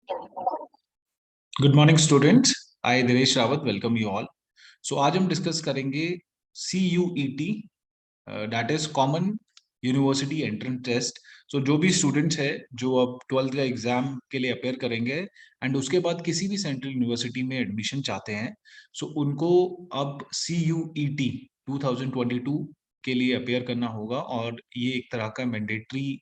Good morning students. I Dinesh Rawat welcome you all. So आज हम discuss करेंगे CUET, that is common university entrance test. So जो भी students है जो अब 12th का एग्जाम के लिए अपेयर करेंगे एंड उसके बाद किसी भी सेंट्रल यूनिवर्सिटी में एडमिशन चाहते हैं, सो उनको अब CUET 2022 के लिए अपेयर करना होगा और ये एक तरह का मैंडेटरी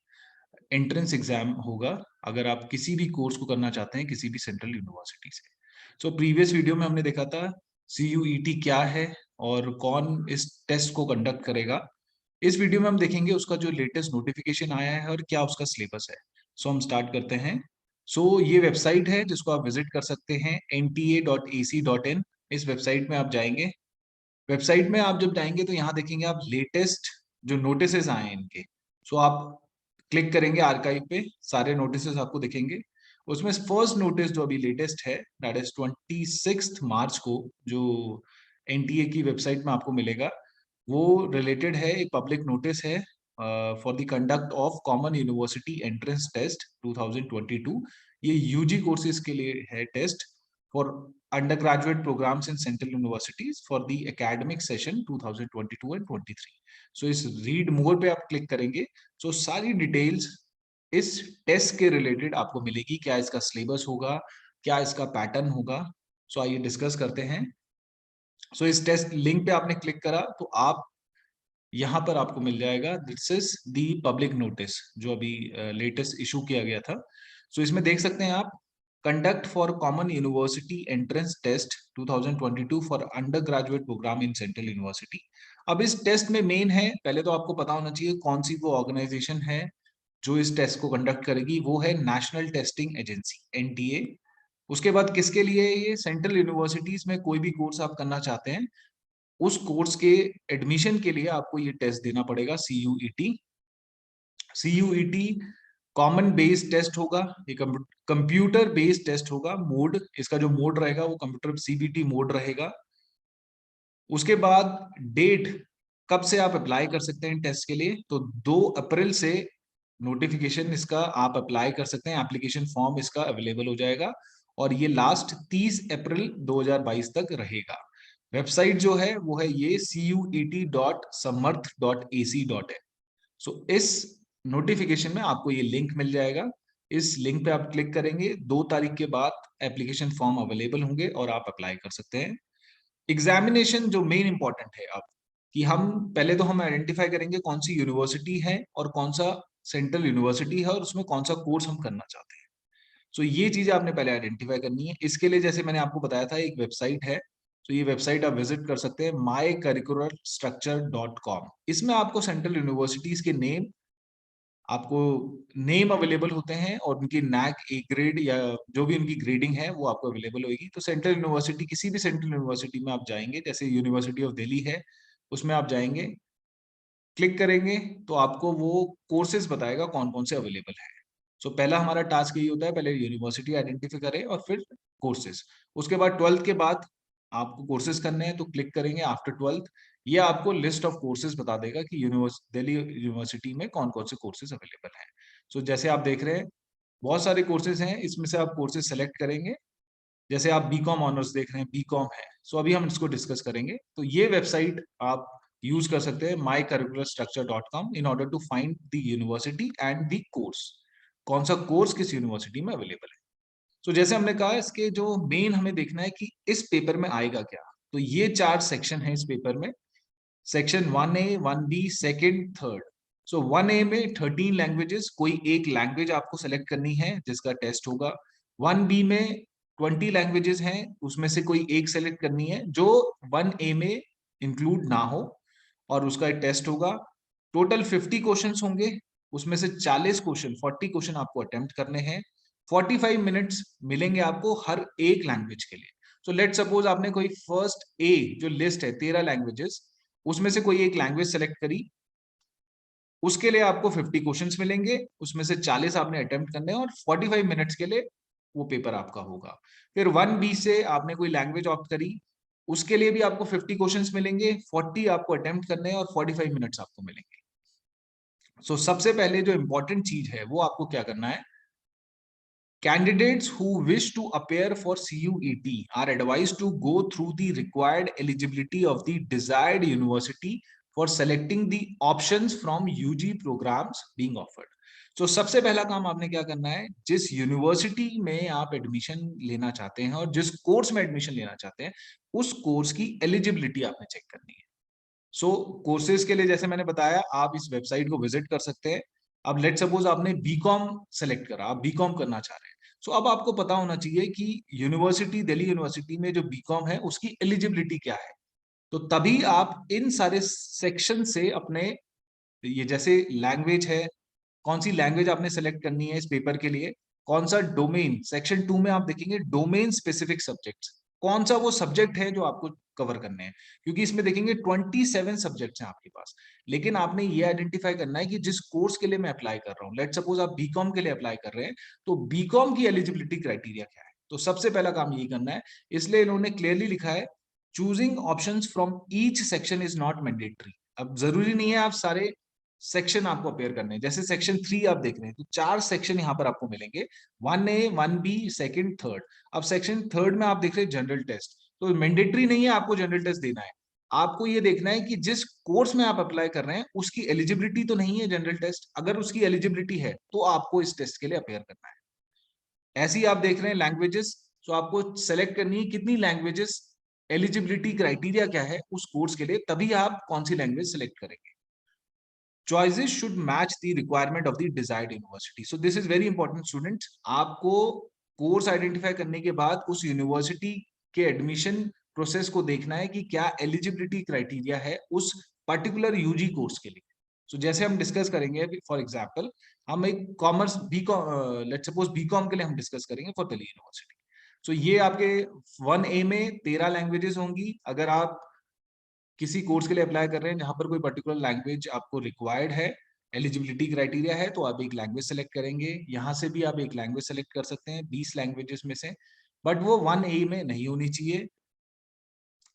एंट्रेंस एग्जाम होगा अगर आप किसी भी कोर्स को करना चाहते हैं किसी भी सेंट्रल यूनिवर्सिटी से। सो प्रीवियस वीडियो में हमने देखा था CUET क्या है और कौन इस टेस्ट को कंडक्ट करेगा। इस वीडियो में हम देखेंगे उसका जो लेटेस्ट नोटिफिकेशन आया है और क्या उसका सिलेबस है। सो हम स्टार्ट करते हैं। सो ये वेबसाइट है जिसको आप विजिट कर सकते हैं nta.ac.in। इस वेबसाइट में आप जाएंगे। वेबसाइट में आप जब जाएंगे तो यहाँ देखेंगे आप लेटेस्ट जो नोटिसेस आए हैं इनके। सो आप क्लिक करेंगे आर्काइव पे, सारे नोटिसेस आपको दिखेंगे। उसमें फर्स्ट नोटिस जो अभी लेटेस्ट है दैट इज 26 मार्च को, जो एनटीए की वेबसाइट में आपको मिलेगा, वो रिलेटेड है, एक पब्लिक नोटिस है for the conduct of common university entrance test 2022। ये यूजी कोर्सेज के लिए है test for undergraduate programs in central universities for the academic session 2022 and 23। सो इस रीड मोर पे आप क्लिक करेंगे। सो सारी डिटेल्स इस टेस्ट के रिलेटेड आपको मिलेगी, क्या इसका सिलेबस होगा, क्या इसका पैटर्न होगा। सो आइए डिस्कस करते हैं। सो इस टेस्ट लिंक पे आपने क्लिक करा तो आप यहाँ पर आपको मिल जाएगा this is the public notice जो अभी लेटेस्ट इशू किया गया था। सो इसमें देख सकते हैं आप, conduct for common university entrance test 2022 for undergraduate program in central university. अब इस टेस्ट में मेन है, पहले तो आपको पता होना चाहिए कौन सी वो ऑर्गेनाइजेशन है जो इस टेस्ट को कंडक्ट करेगी। वो है नेशनल टेस्टिंग एजेंसी NTA। उसके बाद किसके लिए, ये सेंट्रल यूनिवर्सिटीज में कोई भी कोर्स आप करना चाहते हैं उस कोर्स के एडमिशन के लिए आपको ये टेस्ट देना पड़ेगा CUET। CUET common based test होगा, ये कंप्यूटर बेस्ड टेस्ट होगा। मोड, इसका जो मोड रहेगा वो कंप्यूटर CBT मोड रहेगा। उसके बाद डेट कब से आप अप्लाई कर सकते हैं टेस्ट के लिए, तो 2 अप्रैल से नोटिफिकेशन इसका आप अप्लाई कर सकते हैं, एप्लीकेशन फॉर्म इसका अवेलेबल हो जाएगा और ये लास्ट 30 अप्रैल 2022 तक रहेगा। वेबसाइट जो है वो है ये cuet.samarth.ac.in। सो इस नोटिफिकेशन में आपको ये लिंक मिल जाएगा। इस लिंक पे आप क्लिक करेंगे, 2 तारीख के बाद एप्लीकेशन फॉर्म अवेलेबल होंगे और आप अप्लाई कर सकते हैं। एग्जामिनेशन जो मेन इंपॉर्टेंट है अब, कि हम पहले तो हम आइडेंटिफाई करेंगे कौन सी यूनिवर्सिटी है और कौन सा सेंट्रल यूनिवर्सिटी है और उसमें कौन सा कोर्स हम करना चाहते हैं। सो ये चीज आपने पहले आइडेंटिफाई करनी है। इसके लिए जैसे मैंने आपको बताया था एक वेबसाइट है, तो ये वेबसाइट आप विजिट कर सकते हैं mycurricularstructure.com। इसमें आपको सेंट्रल यूनिवर्सिटीज के नेम, आपको नेम अवेलेबल होते हैं और उनकी नैक ए ग्रेड या जो भी उनकी ग्रेडिंग है वो आपको अवेलेबल होगी। तो सेंट्रल यूनिवर्सिटी, किसी भी सेंट्रल यूनिवर्सिटी में आप जाएंगे, जैसे यूनिवर्सिटी ऑफ दिल्ली है उसमें आप जाएंगे, क्लिक करेंगे तो आपको वो कोर्सेज बताएगा कौन कौन से अवेलेबल है। सो पहला हमारा टास्क यही होता है, पहले यूनिवर्सिटी आइडेंटिफाई करें और फिर कोर्सेज। उसके बाद 12th के बाद आपको कोर्सेज करने हैं तो क्लिक करेंगे आफ्टर 12th। ये आपको लिस्ट ऑफ कोर्सेज बता देगा कि दिल्ली यूनिवर्सिटी में कौन कौन से कोर्सेज अवेलेबल हैं। सो जैसे आप देख रहे हैं बहुत सारे कोर्सेज हैं, इसमें से आप कोर्सेज सेलेक्ट करेंगे। जैसे आप बीकॉम ऑनर्स देख रहे हैं, बीकॉम है, सो अभी हम इसको डिस्कस करेंगे। तो ये वेबसाइट आप यूज कर सकते हैं mycurricularstructure.com in order to find the university and the course, कौन सा कोर्स किस यूनिवर्सिटी में अवेलेबल है। तो जैसे हमने कहा इसके जो मेन हमें देखना है कि इस पेपर में आएगा क्या। तो ये 4 सेक्शन है इस पेपर में, section 1A 1B second third. सो 1A में 13 लैंग्वेजेस, कोई एक लैंग्वेज आपको सेलेक्ट करनी है जिसका टेस्ट होगा। 1B में 20 लैंग्वेजेस हैं, उसमें से कोई एक सेलेक्ट करनी है जो 1A में इंक्लूड ना हो और उसका एक टेस्ट होगा। टोटल 50 क्वेश्चंस होंगे, उसमें से 40 क्वेश्चन 40 क्वेश्चन आपको अटेम्प्ट करने हैं। 45 मिनट्स मिलेंगे आपको हर एक लैंग्वेज के लिए। सो लेट सपोज आपने कोई फर्स्ट ए जो लिस्ट है 13 लैंग्वेजेस, उसमें से कोई एक लैंग्वेज सेलेक्ट करी, उसके लिए आपको 50 क्वेश्चंस मिलेंगे, उसमें से 40 आपने अटेम्प्ट करने हैं और 45 मिनट्स के लिए वो पेपर आपका होगा। फिर 1B से आपने कोई लैंग्वेज ऑप्ट करी, उसके लिए भी आपको 50 क्वेश्चंस मिलेंगे, 40 आपको अटेम्प्ट करने हैं और 45 मिनट्स आपको मिलेंगे। सो सबसे पहले जो इंपॉर्टेंट चीज है वो आपको क्या करना है, Candidates who wish to appear for CUET are advised to go through the required eligibility of the desired university for selecting the options from UG programs being offered. So सबसे पहला काम आपने क्या करना है, जिस यूनिवर्सिटी में आप एडमिशन लेना चाहते हैं और जिस कोर्स में एडमिशन लेना चाहते हैं, उस कोर्स की एलिजिबिलिटी आपने चेक करनी है. सो कोर्सेज के लिए जैसे मैंने बताया, आप इस वेबसाइट को विजिट कर सकते हैं. अब लेट सपोज आपने बीकॉम सेलेक्ट करा, आप बीकॉम करना चाह रहे हैं. सो अब आपको पता होना चाहिए कि यूनिवर्सिटी, दिल्ली यूनिवर्सिटी में जो बीकॉम है उसकी एलिजिबिलिटी क्या है. तो तभी आप इन सारे सेक्शन से अपने, ये जैसे लैंग्वेज है, कौन सी लैंग्वेज आपने सेलेक्ट करनी है इस पेपर के लिए, कौन सा डोमेन, सेक्शन 2 में आप देखेंगे डोमेन स्पेसिफिक सब्जेक्ट्स, कौन सा वो सब्जेक्ट है जो आपको कवर करने हैं. क्योंकि इसमें देखेंगे 27 सब्जेक्ट्स हैं आपके पास, लेकिन आपने ये आइडेंटिफाई करना है कि जिस कोर्स के लिए मैं अप्लाई कर रहा हूँ, लेट सपोज आप बीकॉम के लिए अप्लाई कर रहे हैं, तो बीकॉम की एलिजिबिलिटी क्राइटेरिया क्या है. तो सबसे पहला काम यही करना है. इसलिए इन्होंने क्लियरली लिखा है, choosing options from each section is not mandatory. अब जरूरी नहीं है आप सारे सेक्शन आपको अपेयर करने हैं. जैसे सेक्शन 3 आप देख रहे हैं, तो 4 सेक्शन यहाँ पर आपको मिलेंगे, 1A 1B सेकंड थर्ड. अब सेक्शन थर्ड में आप देख रहे हैं जनरल टेस्ट, तो मैंडेटरी नहीं है आपको जनरल टेस्ट देना है. आपको ये देखना है कि जिस कोर्स में आप अप्लाई कर रहे हैं उसकी एलिजिबिलिटी तो नहीं है जनरल टेस्ट. अगर उसकी एलिजिबिलिटी है तो आपको इस टेस्ट के लिए अपेयर करना है. ऐसे ही आप देख रहे हैं लैंग्वेजेस, तो आपको सेलेक्ट करनी है कितनी लैंग्वेजेस, एलिजिबिलिटी क्राइटेरिया क्या है उस कोर्स के लिए, तभी आप कौन सी लैंग्वेज सेलेक्ट करेंगे. choices should match the requirement of the desired university. So this is very important students. आपको कोर्स आइडेंटिफाई करने के बाद उस यूनिवर्सिटी के एडमिशन प्रोसेस को देखना है कि क्या एलिजिबिलिटी क्राइटेरिया है उस पर्टिकुलर यूजी कोर्स के लिए. सो जैसे हम डिस्कस करेंगे, फॉर एग्जांपल हम एक commerce BCom, let suppose BCom के लिए हम डिस्कस करेंगे फॉर दिल्ली यूनिवर्सिटी. सो ये आपके 1A में 13 लैंग्वेजेस होंगी. अगर आप किसी कोर्स के लिए अप्लाई कर रहे हैं जहां पर कोई पर्टिकुलर लैंग्वेज आपको रिक्वायर्ड है, एलिजिबिलिटी क्राइटेरिया है, तो आप एक लैंग्वेज सेलेक्ट करेंगे. यहां से भी आप एक लैंग्वेज सेलेक्ट कर सकते हैं 20 लैंग्वेजेस में से, बट वो 1A में नहीं होनी चाहिए.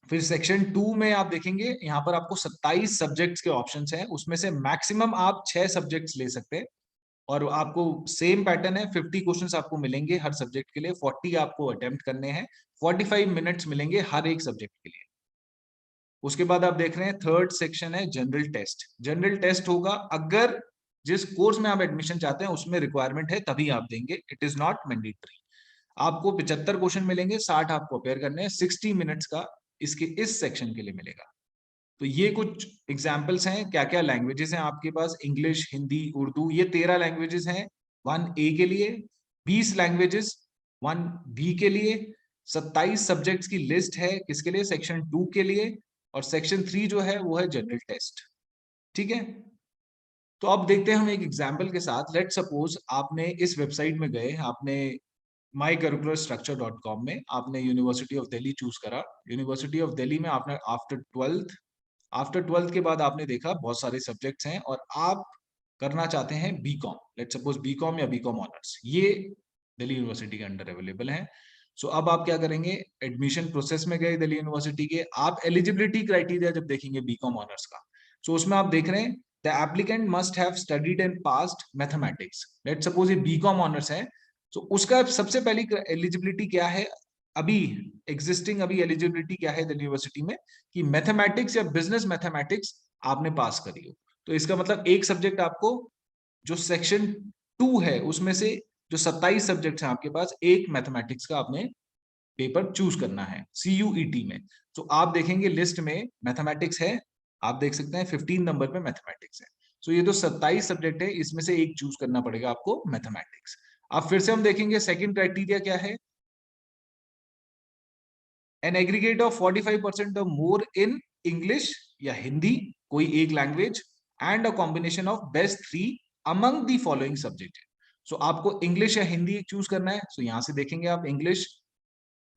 फिर सेक्शन 2 में आप देखेंगे, यहाँ पर आपको 27 सब्जेक्ट्स के ऑप्शंस हैं, उसमें से मैक्सिमम आप 6 सब्जेक्ट्स ले सकते हैं. और आपको सेम पैटर्न है, 50 क्वेश्चंस आपको मिलेंगे हर सब्जेक्ट के लिए, 40 आपको अटेम्प्ट करने हैं, 45 मिनट्स मिलेंगे हर एक सब्जेक्ट के लिए. उसके बाद आप देख रहे हैं थर्ड सेक्शन है जनरल टेस्ट. जनरल टेस्ट होगा अगर जिस कोर्स में आप एडमिशन चाहते हैं उसमें रिक्वायरमेंट है तभी आप देंगे, इट इज नॉट मैंडेटरी. आपको 75 क्वेश्चन मिलेंगे, 60 आपको अपेयर करने हैं, 60 मिनट्स का इसके इस सेक्शन के लिए मिलेगा. तो ये कुछ एग्जाम्पल्स हैं, क्या क्या लैंग्वेजेस हैं आपके पास, इंग्लिश, हिंदी, उर्दू, ये 13 लैंग्वेजेस हैं 1A के लिए, 20 लैंग्वेजेस 1B के लिए, 27 सब्जेक्ट्स की लिस्ट है किसके लिए, सेक्शन 2 के लिए, और सेक्शन 3 जो है वो है जनरल टेस्ट. ठीक है. तो अब देखते हैं हम एक एग्जाम्पल के साथ. लेट सपोज आपने इस वेबसाइट में गए, आपने mycurricularstructure.com में आपने यूनिवर्सिटी ऑफ दिल्ली चूज करा. यूनिवर्सिटी ऑफ दिल्ली में आपने आफ्टर ट्वेल्थ के बाद आपने देखा बहुत सारे सब्जेक्ट्स हैं और आप करना चाहते हैं बीकॉम. लेट सपोज बीकॉम या बीकॉम ऑनर्स, ये दिल्ली यूनिवर्सिटी के अंडर अवेलेबल है. सो अब आप क्या करेंगे, एडमिशन प्रोसेस में गए दिल्ली यूनिवर्सिटी के, आप एलिजिबिलिटी क्राइटेरिया जब देखेंगे बीकॉम ऑनर्स का, सो उसमें आप देख रहे हैं the applicant must have studied and passed mathematics. Let suppose ये बीकॉम ऑनर्स है, तो उसका सबसे पहली एलिजिबिलिटी क्या है, अभी एग्जिस्टिंग अभी एलिजिबिलिटी क्या है दिल्ली यूनिवर्सिटी में, कि मैथमेटिक्स या बिजनेस मैथमेटिक्स आपने पास करी हो. तो इसका मतलब एक सब्जेक्ट आपको, जो सेक्शन 2 है उसमें से जो 27 सब्जेक्ट्स हैं आपके पास, एक मैथमेटिक्स का आपने पेपर चूज करना है CUET में. तो आप देखेंगे लिस्ट में मैथमेटिक्स है, आप देख सकते हैं 15 नंबर पे मैथमेटिक्स है. तो ये तो 27 सब्जेक्ट है, इसमें से एक चूज करना पड़ेगा आपको मैथमेटिक्स. अब फिर से हम देखेंगे सेकंड क्राइटेरिया क्या है, एन एग्रीगेट ऑफ 45% और मोर इन इंग्लिश या हिंदी, कोई एक language, and a combination of best 3 among the following subject. So आपको इंग्लिश या हिंदी चूज करना है. सो यहां से देखेंगे आप इंग्लिश,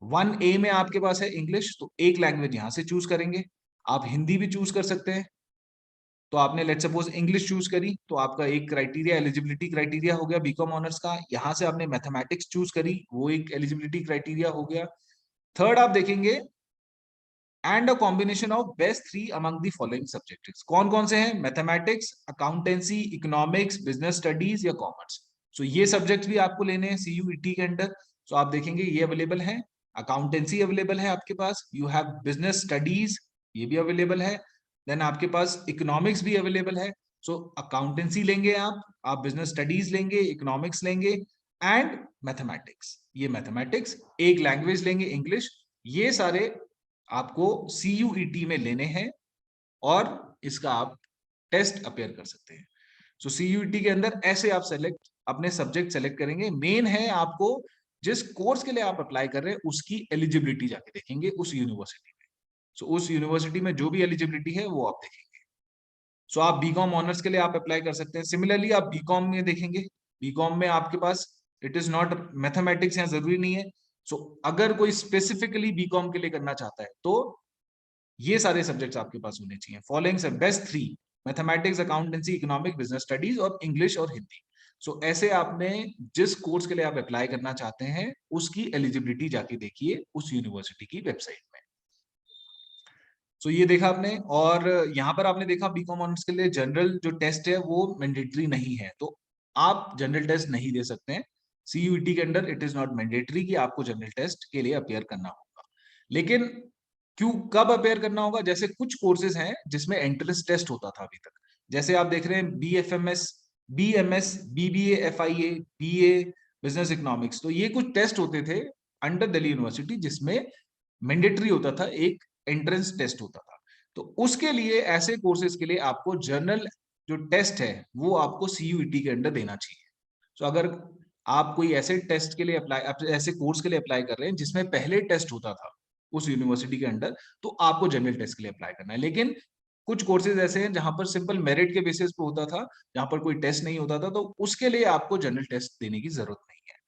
1A में आपके पास है इंग्लिश, तो एक लैंग्वेज यहां से चूज करेंगे. आप हिंदी भी चूज कर सकते हैं. तो आपने लेट सपोज इंग्लिश चूज करी, तो आपका एक क्राइटेरिया, एलिजिबिलिटी क्राइटेरिया हो गया बीकॉम ऑनर्स का. यहां से आपने मैथमेटिक्स चूज करी, वो एक एलिजिबिलिटी क्राइटेरिया हो गया. थर्ड आप देखेंगे and a combination of best 3 among the following subjects. कौन कौन से हैं, mathematics, accountancy, economics, business studies या कॉमर्स. सो ये सब्जेक्ट भी आपको लेने हैं CUET के अंदर। सो आप देखेंगे ये अवेलेबल है, अकाउंटेंसी अवेलेबल है आपके पास, यू हैव बिजनेस स्टडीज, ये भी अवेलेबल है, देन आपके पास इकोनॉमिक्स भी अवेलेबल है। सो अकाउंटेंसी लेंगे आप बिजनेस स्टडीज लेंगे, इकोनॉमिक्स लेंगे एंड मैथमेटिक्स, ये मैथमेटिक्स, एक लैंग्वेज लेंगे इंग्लिश, ये सारे आपको CUET में लेने हैं और इसका आप टेस्ट अपेयर कर सकते हैं। सो CUET के अंदर ऐसे आप सेलेक्ट अपने सब्जेक्ट सेलेक्ट करेंगे। मेन है आपको जिस कोर्स के लिए आप अप्लाई कर रहे हैं उसकी एलिजिबिलिटी जाके देखेंगे उस यूनिवर्सिटी में। सो उस यूनिवर्सिटी में जो भी एलिजिबिलिटी है वो आप देखेंगे। सो आप बीकॉम ऑनर्स के लिए आप अप्लाई कर सकते हैं। सिमिलरली आप बीकॉम में देखेंगे, बीकॉम में आपके पास इट इज नॉट मैथमेटिक्स यहाँ जरूरी नहीं है। सो अगर कोई स्पेसिफिकली बीकॉम के लिए करना चाहता है तो ये सारे सब्जेक्ट्स आपके पास होने चाहिए। फॉलोइंग से best 3: mathematics, accountancy, economic, business studies और इंग्लिश और हिंदी। सो ऐसे आपने जिस कोर्स के लिए आप अप्लाई करना चाहते हैं उसकी एलिजिबिलिटी जाके देखिए उस यूनिवर्सिटी की वेबसाइट में। सो ये देखा आपने, और यहाँ पर आपने देखा बीकॉम ऑनर्स के लिए जनरल जो टेस्ट है वो मैंडेटरी नहीं है, तो आप जनरल टेस्ट नहीं दे सकते हैं। CUET के अंदर इट इज नॉट मैंडेटरी कि आपको जनरल टेस्ट के लिए अपेयर करना होगा। लेकिन क्यों, कब अपेयर करना होगा? जैसे कुछ कोर्सेज हैं जिसमें एंट्रेंस टेस्ट होता था अभी तक, जैसे आप देख रहे हैं BFMS, BMS, BBA, FIA, BA, business economics, तो ये कुछ टेस्ट होते थे अंडर दिल्ली यूनिवर्सिटी जिसमें मैंडेटरी होता था, एक एंट्रेंस टेस्ट होता था। तो उसके लिए ऐसे कोर्सेज के लिए आपको जर्नल जो टेस्ट है वो आपको CUET के अंदर देना चाहिए। तो अगर आप कोई ऐसे टेस्ट के लिए अप्लाई, ऐसे कोर्स के लिए अप्लाई कर रहे हैं जिसमें पहले टेस्ट होता था उस यूनिवर्सिटी के अंदर, तो आपको जनरल टेस्ट के लिए अप्लाई करना है। लेकिन कुछ कोर्सेज ऐसे हैं जहां पर सिंपल मेरिट के बेसिस पे होता था, जहां पर कोई टेस्ट नहीं होता था, तो उसके लिए आपको जनरल टेस्ट देने की जरूरत नहीं है।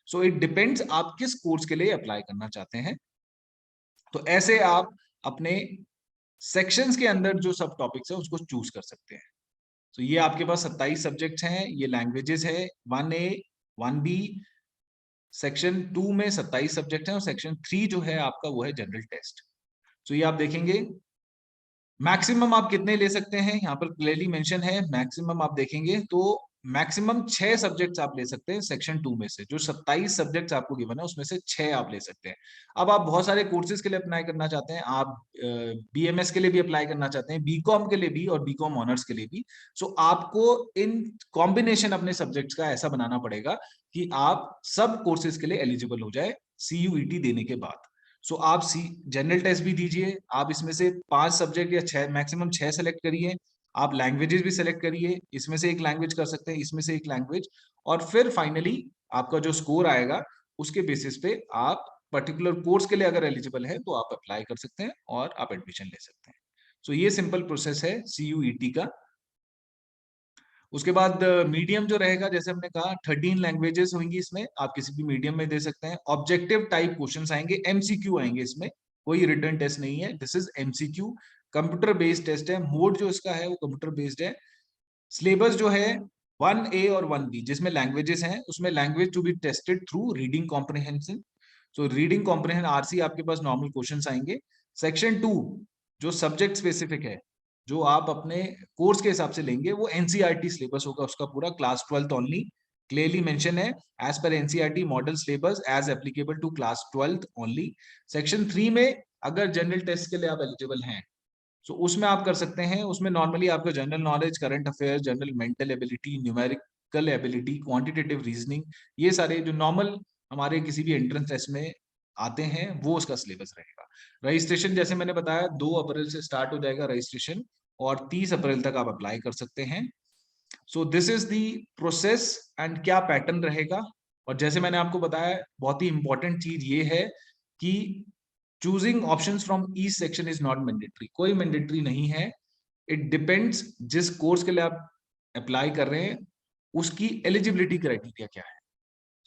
सो इट डिपेंड्स आप किस कोर्स के लिए अप्लाई करना चाहते हैं। तो ऐसे आप अपने सेक्शंस के अंदर जो सब टॉपिक्स है उसको चूज कर सकते हैं। तो ये आपके पास 27 सब्जेक्ट्स हैं, ये लैंग्वेजेस है 1A 1B, सेक्शन 2 में 27 सब्जेक्ट हैं और सेक्शन 3 जो है आपका वो है जनरल टेस्ट। तो ये आप देखेंगे मैक्सिमम आप कितने ले सकते हैं, यहाँ पर क्लियरली मेंशन है। मैक्सिमम आप देखेंगे तो मैक्सिमम 6 सब्जेक्ट्स आप ले सकते हैं सेक्शन 2 में से, जो 27 सब्जेक्ट्स आपको गिवन है उसमें से 6 आप ले सकते हैं। अब आप बहुत सारे कोर्सेज के लिए अप्लाई करना चाहते हैं, आप BMS के लिए भी अप्लाई करना चाहते हैं, बीकॉम के लिए भी और बीकॉम ऑनर्स के लिए भी। सो आपको इन कॉम्बिनेशन अपने सब्जेक्ट्स का ऐसा बनाना पड़ेगा कि आप सब कोर्सेज के लिए एलिजिबल हो जाए CUET देने के बाद। सो आप जनरल टेस्ट भी दीजिए, आप इसमें से 5 सब्जेक्ट या 6, मैक्सिमम 6 सेलेक्ट करिए। आप लैंग्वेजेस भी सेलेक्ट करिए, इसमें से एक लैंग्वेज कर सकते हैं, इसमें से एक लैंग्वेज, और फिर फाइनली आपका जो स्कोर आएगा उसके बेसिस पे आप पर्टिकुलर कोर्स के लिए अगर एलिजिबल है तो आप अप्लाई कर सकते हैं और आप एडमिशन ले सकते हैं। सो ये सिंपल प्रोसेस है CUET का। उसके बाद मीडियम जो रहेगा, जैसे हमने कहा 13 लैंग्वेजेस होंगी इसमें, आप किसी भी मीडियम में दे सकते हैं। ऑब्जेक्टिव टाइप क्वेश्चंस आएंगे, MCQ आएंगे इसमें, कोई रिटर्न टेस्ट नहीं है, this is MCQ। Computer based test है, मोड जो इसका है वो कंप्यूटर बेस्ड है। सिलेबस जो है 1A और 1B, जिसमें लैंग्वेजेस हैं उसमें language to be tested through reading comprehension. So reading comprehension RC आपके पास नॉर्मल क्वेश्चंस आएंगे। सेक्शन 2 जो सब्जेक्ट स्पेसिफिक है, जो आप अपने कोर्स के हिसाब से लेंगे, वो NCERT सिलेबस होगा उसका पूरा, class 12th only. Clearly mention है as per NCERT model syllabus as applicable to class 12th only. Section 3 में अगर जनरल टेस्ट के लिए आप एलिजिबल हैं तो उसमें आप कर सकते हैं। उसमें नॉर्मली आपका general knowledge, current affairs, general mental ability, numerical ability, quantitative reasoning, ये सारे जो नॉर्मल हमारे किसी भी एंट्रेंस टेस्ट में आते हैं वो उसका सिलेबस रहेगा। रजिस्ट्रेशन जैसे मैंने बताया 2 अप्रैल से स्टार्ट हो जाएगा रजिस्ट्रेशन, और 30 अप्रैल तक आप अप्लाई कर सकते हैं। So this is the process and क्या पैटर्न रहेगा। और जैसे मैंने आपको बताया, बहुत ही इंपॉर्टेंट चीज ये है कि choosing options from each section is not mandatory, कोई मैंडेटरी नहीं है। इट डिपेंड्स जिस कोर्स के लिए आप अप्लाई कर रहे हैं उसकी एलिजिबिलिटी क्राइटेरिया क्या है।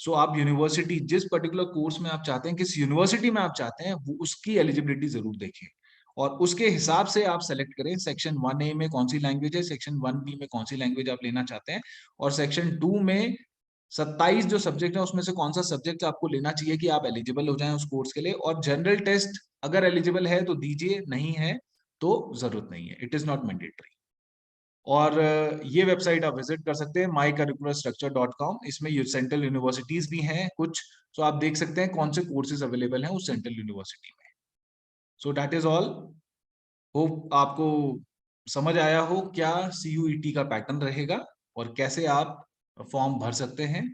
सो आप यूनिवर्सिटी, जिस पर्टिकुलर कोर्स में आप चाहते हैं, किस यूनिवर्सिटी में आप चाहते हैं, वो उसकी एलिजिबिलिटी जरूर देखें और उसके हिसाब से आप सेलेक्ट करें सेक्शन 1A में कौन सी लैंग्वेज है, सेक्शन 1B में कौन सी लैंग्वेज आप लेना चाहते हैं, और सेक्शन 2 में 27 जो सब्जेक्ट है उसमें से कौन सा सब्जेक्ट आपको लेना चाहिए कि आप एलिजिबल हो जाएं उस कोर्स के लिए। और जनरल टेस्ट अगर एलिजिबल है तो दीजिए, नहीं है तो जरूरत नहीं है, इट इज नॉट मैंडेटरी। और ये वेबसाइट आप विजिट कर सकते हैं mycurricularstructure.com। इसमें सेंट्रल यूनिवर्सिटीज भी हैं कुछ, तो आप देख सकते हैं कौन से कोर्सेज अवेलेबल हैं उस सेंट्रल यूनिवर्सिटी में। So that is all. Hope आपको समझ आया हो क्या CUET का पैटर्न रहेगा और कैसे आप फॉर्म भर सकते हैं।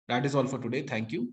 That is all for today, thank you.